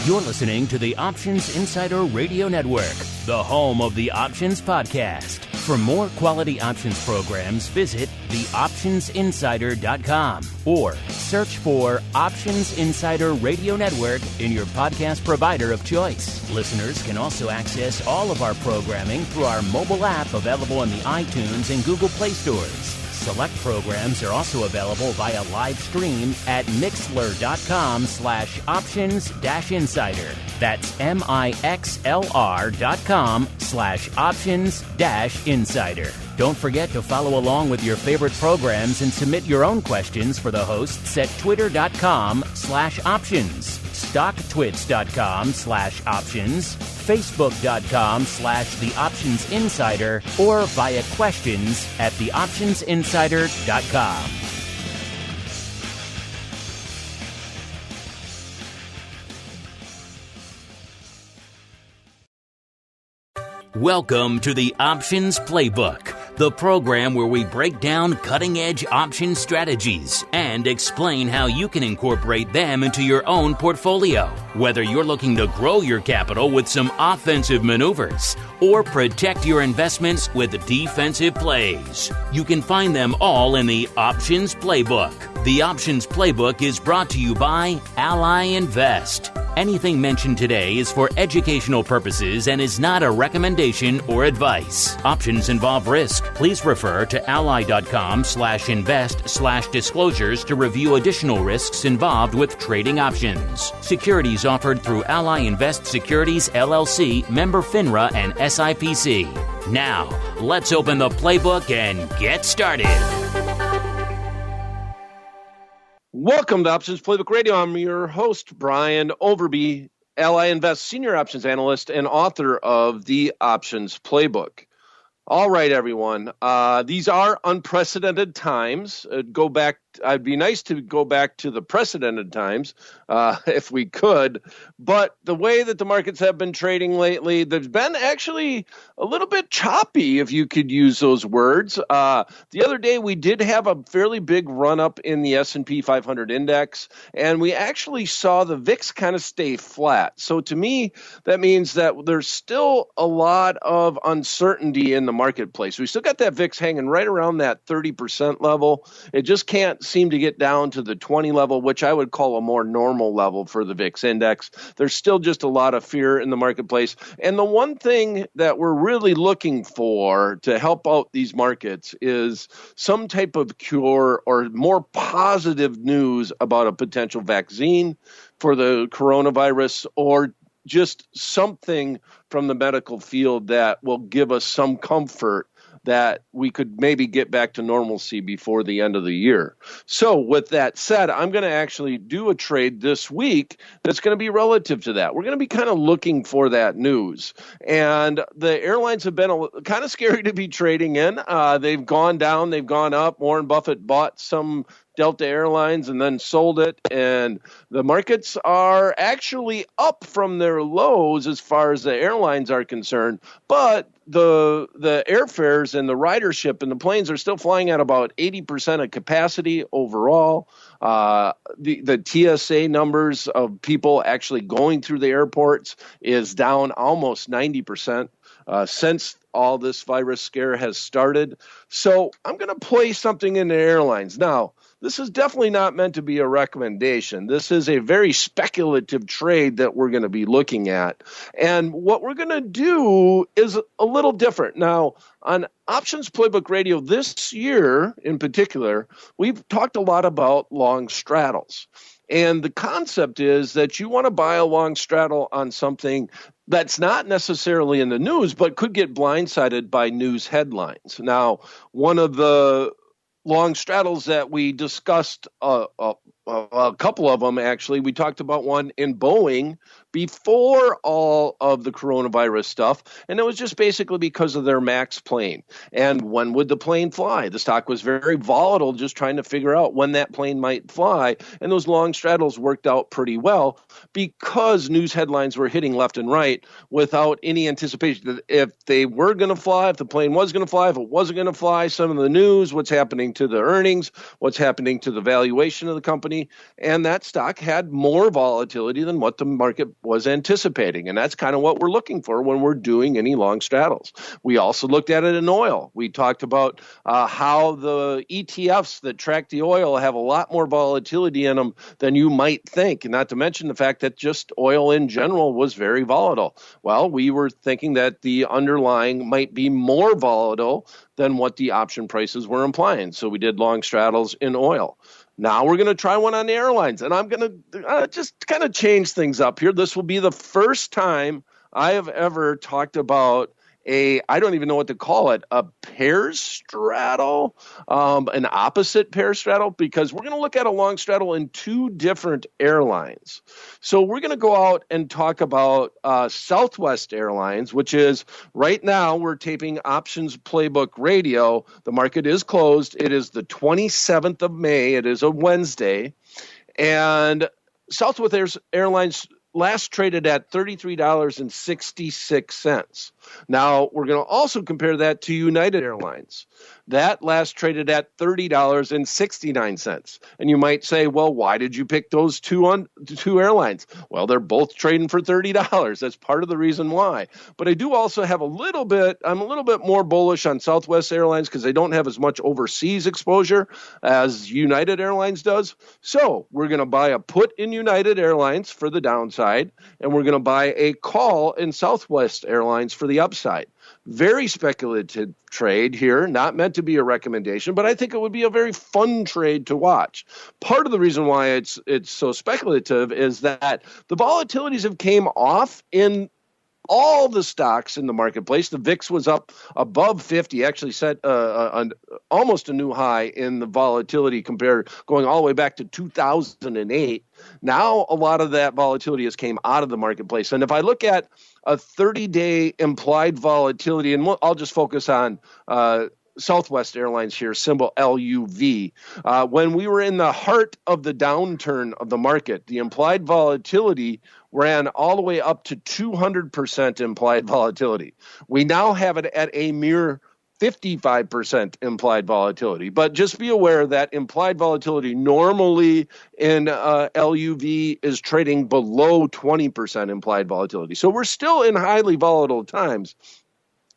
You're listening to the Options Insider Radio Network, the home of the Options Podcast. For more quality options programs, visit TheOptionsInsider.com or search for Options Insider Radio Network in your podcast provider of choice. Listeners can also access all of our programming through our mobile app available in the iTunes and Google Play stores. Select programs are also available via live stream at mixlr.com/options-insider. That's mixlr.com/options-insider. Don't forget to follow along with your favorite programs and submit your own questions for the hosts at twitter.com/options, stocktwits.com/options, facebook.com/theoptionsinsider, or via questions at theoptionsinsider.com. Welcome to the Options Playbook, the program where we break down cutting-edge option strategies and explain how you can incorporate them into your own portfolio. Whether you're looking to grow your capital with some offensive maneuvers or protect your investments with defensive plays, you can find them all in the Options Playbook. The Options Playbook is brought to you by Ally Invest. Anything mentioned today is for educational purposes and is not a recommendation or advice. Options involve risk. Please refer to ally.com/invest/disclosures to review additional risks involved with trading options. Securities offered through Ally Invest Securities LLC, member FINRA and SIPC. Now, let's open the playbook and get started. Welcome to Options Playbook Radio. I'm your host, Brian Overby, Ally Invest Senior Options Analyst and author of The Options Playbook. All right, everyone. These are unprecedented times. I'd be nice to go back to the precedented times if we could. But the way that the markets have been trading lately, they've been actually a little bit choppy, if you could use those words. The other day, we did have a fairly big run-up in the S&P 500 index, and we actually saw the VIX kind of stay flat. So to me, that means that there's still a lot of uncertainty in the marketplace. We still got that VIX hanging right around that 30% level. It just can't seem to get down to the 20 level, which I would call a more normal level for the VIX index. There's still just a lot of fear in the marketplace. And the one thing that we're really looking for to help out these markets is some type of cure or more positive news about a potential vaccine for the coronavirus, or just something from the medical field that will give us some comfort that we could maybe get back to normalcy before the end of the year. So with that said, I'm going to actually do a trade this week that's going to be relative to that. We're going to be kind of looking for that news. And the airlines have been kind of scary to be trading in. They've gone down, they've gone up. Warren Buffett bought some Delta Airlines and then sold it, and the markets are actually up from their lows as far as the airlines are concerned, but the airfares and the ridership and the planes are still flying at about 80% of capacity overall. The TSA numbers of people actually going through the airports is down almost 90%. Since all this virus scare has started. So I'm going to play something in the airlines. Now, this is definitely not meant to be a recommendation. This is a very speculative trade that we're going to be looking at. And what we're going to do is a little different. Now, on Options Playbook Radio this year in particular, we've talked a lot about long straddles. And the concept is that you want to buy a long straddle on something that's not necessarily in the news, but could get blindsided by news headlines. Now, one of the long straddles that we discussed, a couple of them actually, we talked about one in Boeing before all of the coronavirus stuff, and it was just basically because of their MAX plane. And when would the plane fly? The stock was very volatile, just trying to figure out when that plane might fly, and those long straddles worked out pretty well because news headlines were hitting left and right without any anticipation that if they were going to fly, if the plane was going to fly, if it wasn't going to fly, some of the news, what's happening to the earnings, what's happening to the valuation of the company, company, and that stock had more volatility than what the market was anticipating. And that's kind of what we're looking for when we're doing any long straddles. We also looked at it in oil. We talked about how the ETFs that track the oil have a lot more volatility in them than you might think, and not to mention the fact that just oil in general was very volatile. Well, we were thinking that the underlying might be more volatile than what the option prices were implying. So we did long straddles in oil. Now we're going to try one on the airlines, and I'm going to just kind of change things up here. This will be the first time I have ever talked about I don't even know what to call it, a pair straddle, an opposite pair straddle, because we're going to look at a long straddle in two different airlines. So we're going to go out and talk about Southwest Airlines, which is right now we're taping Options Playbook Radio. The market is closed. It is the 27th of May. It is a Wednesday. And Southwest Airlines last traded at $33.66. Now, we're going to also compare that to United Airlines. That last traded at $30.69. And you might say, well, why did you pick those two airlines? Well, they're both trading for $30. That's part of the reason why. But I do also have I'm a little bit more bullish on Southwest Airlines because they don't have as much overseas exposure as United Airlines does. So we're going to buy a put in United Airlines for the downside, and we're going to buy a call in Southwest Airlines for the upside. Very speculative trade here, not meant to be a recommendation, but I think it would be a very fun trade to watch. Part of the reason why it's so speculative is that the volatilities have came off in all the stocks in the marketplace. The VIX was up above 50, actually set almost a new high in the volatility compared going all the way back to 2008. Now, a lot of that volatility has came out of the marketplace. And if I look at a 30-day implied volatility, and I'll just focus on Southwest Airlines here, symbol LUV. When we were in the heart of the downturn of the market, the implied volatility ran all the way up to 200% implied volatility. We now have it at a mere 55% implied volatility. But just be aware that implied volatility normally in LUV is trading below 20% implied volatility. So we're still in highly volatile times,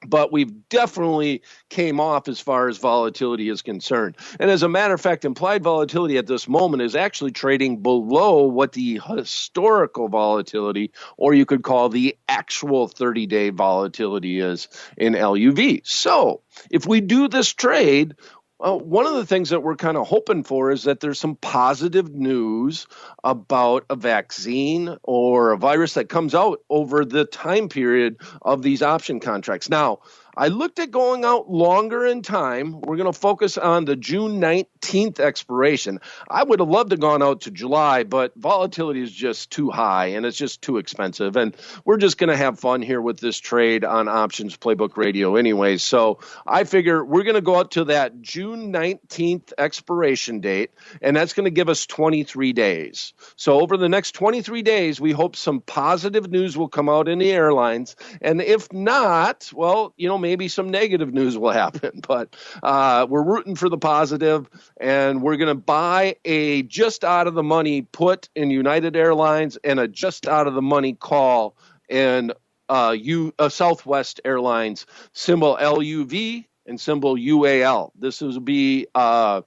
but we've definitely came off as far as volatility is concerned. And as a matter of fact, implied volatility at this moment is actually trading below what the historical volatility, or you could call the actual 30-day volatility, is in LUV. So if we do this trade, one of the things that we're kind of hoping for is that there's some positive news about a vaccine or a virus that comes out over the time period of these option contracts. Now, I looked at going out longer in time. We're going to focus on the June 19th expiration. I would have loved to have gone out to July, but volatility is just too high and it's just too expensive. And we're just going to have fun here with this trade on Options Playbook Radio anyway. So I figure we're going to go out to that June 19th expiration date, and that's going to give us 23 days. So over the next 23 days, we hope some positive news will come out in the airlines. And if not, well, maybe some negative news will happen, but we're rooting for the positive, and we're going to buy a just out of the money put in United Airlines and a just out of the money call in Southwest Airlines, symbol LUV and symbol UAL. This will be a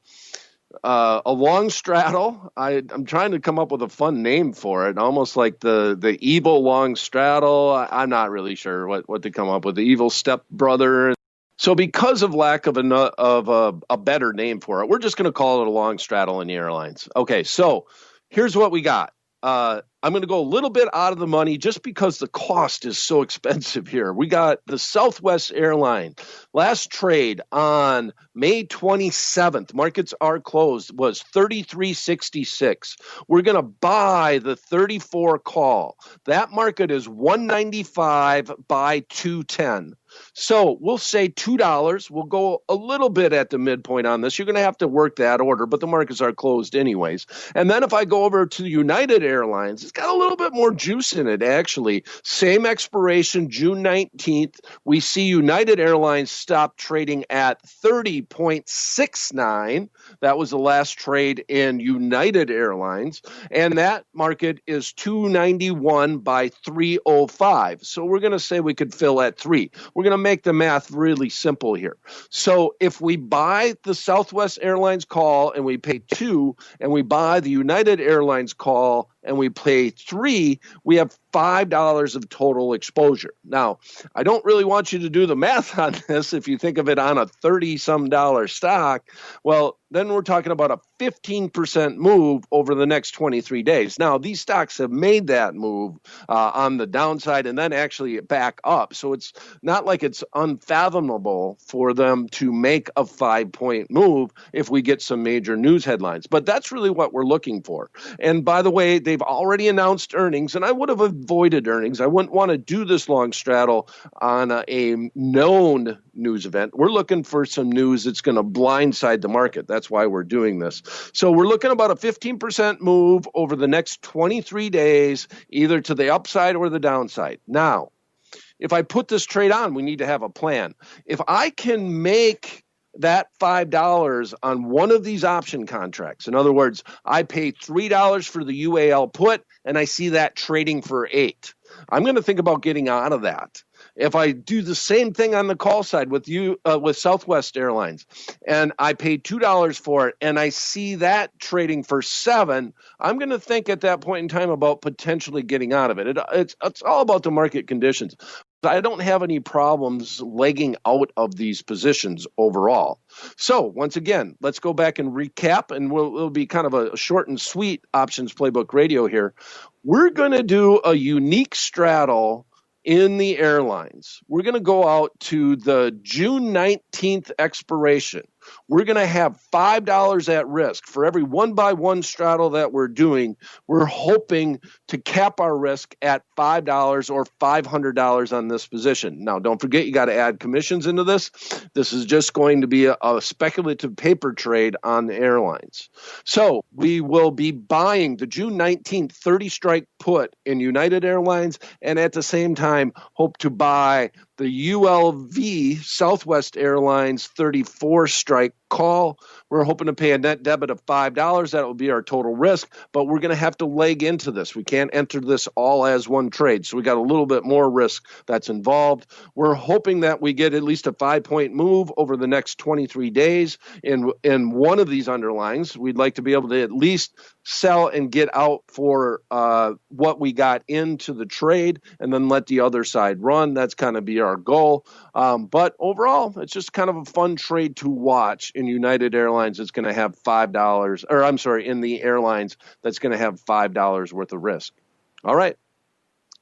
long straddle. I'm trying to come up with a fun name for it, almost like the evil long straddle. I'm not really sure what to come up with. The evil stepbrother. So because of lack of a better name for it, we're just going to call it a long straddle in the airlines. Okay, so here's what we got. I'm going to go a little bit out of the money just because the cost is so expensive here. We got the Southwest Airlines. Last trade on May 27th, markets are closed, was $33.66. We're going to buy the 34 call. That market is 195 by 210. So we'll say $2. We'll go a little bit at the midpoint on this. You're going to have to work that order, but the markets are closed anyways. And then if I go over to United Airlines, it's got a little bit more juice in it, actually. Same expiration, June 19th. We see United Airlines stop trading at 30.69. That was the last trade in United Airlines. And that market is 291 by 305. So we're going to say we could fill at 3. We're going to make the math really simple here. So if we buy the Southwest Airlines call and we pay 2, and we buy the United Airlines call and we pay 3, we have $5 of total exposure. Now, I don't really want you to do the math on this. If you think of it on a $30-some stock, well, then we're talking about a 15% move over the next 23 days. Now, these stocks have made that move on the downside and then actually back up. So it's not like it's unfathomable for them to make a 5-point move if we get some major news headlines. But that's really what we're looking for. And by the way, they've already announced earnings, and I would have avoided earnings. I wouldn't want to do this long straddle on a known news event. We're looking for some news that's going to blindside the market. That's why we're doing this. So we're looking about a 15% move over the next 23 days, either to the upside or the downside. Now, if I put this trade on, we need to have a plan. If I can make that $5 on one of these option contracts, in other words, I pay $3 for the UAL put and I see that trading for $8, I'm going to think about getting out of that. If I do the same thing on the call side with Southwest Airlines and I pay $2 for it and I see that trading for $7, I'm going to think at that point in time about potentially getting out of it. It's all about the market conditions. I don't have any problems legging out of these positions overall. So once again, let's go back and recap, and it'll be kind of a short and sweet Options Playbook Radio here. We're going to do a unique straddle in the airlines. We're going to go out to the June 19th expiration. We're going to have $5 at risk. For every 1-by-1 straddle that we're doing, we're hoping to cap our risk at $5 or $500 on this position. Now, don't forget, you got to add commissions into this. This is just going to be a speculative paper trade on the airlines. So we will be buying the June 19th 30-strike put in United Airlines, and at the same time, hope to buy the ULV Southwest Airlines 34-strike call. We're hoping to pay a net debit of $5. That will be our total risk, but we're going to have to leg into this. We can't enter this all as one trade, so we got a little bit more risk that's involved. We're hoping that we get at least a 5-point move over the next 23 days in one of these underlyings. We'd like to be able to at least sell and get out for what we got into the trade and then let the other side run. That's kind of be our goal. But overall, it's just kind of a fun trade to watch. In United Airlines, it's going to have $5, or I'm sorry, in the airlines, that's going to have $5 worth of risk. All right.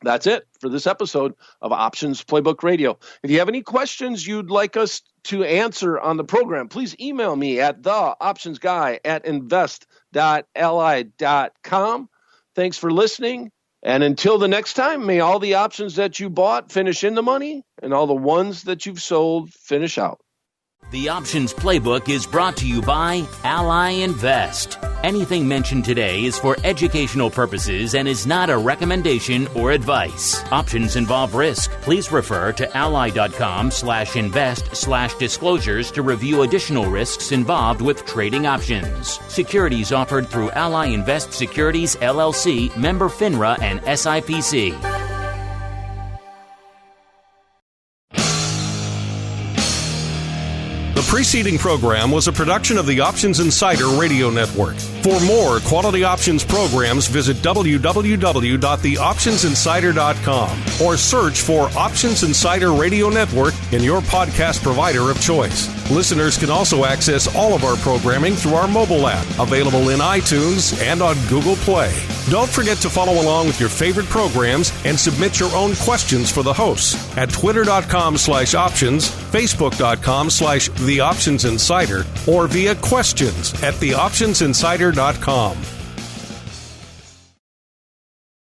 That's it for this episode of Options Playbook Radio. If you have any questions you'd like us to answer on the program, please email me at theoptionsguy@invest.li.com. Thanks for listening. And until the next time, may all the options that you bought finish in the money and all the ones that you've sold finish out. The Options Playbook is brought to you by Ally Invest. Anything mentioned today is for educational purposes and is not a recommendation or advice. Options involve risk. Please refer to ally.com/invest/disclosures to review additional risks involved with trading options. Securities offered through Ally Invest Securities, LLC, member FINRA and SIPC. The preceding program was a production of the Options Insider Radio Network. For more quality options programs, visit www.theoptionsinsider.com or search for Options Insider Radio Network in your podcast provider of choice. Listeners can also access all of our programming through our mobile app, available in iTunes and on Google Play. Don't forget to follow along with your favorite programs and submit your own questions for the hosts at twitter.com/options, facebook.com/theoptionsinsider, or via questions@theoptionsinsider.com.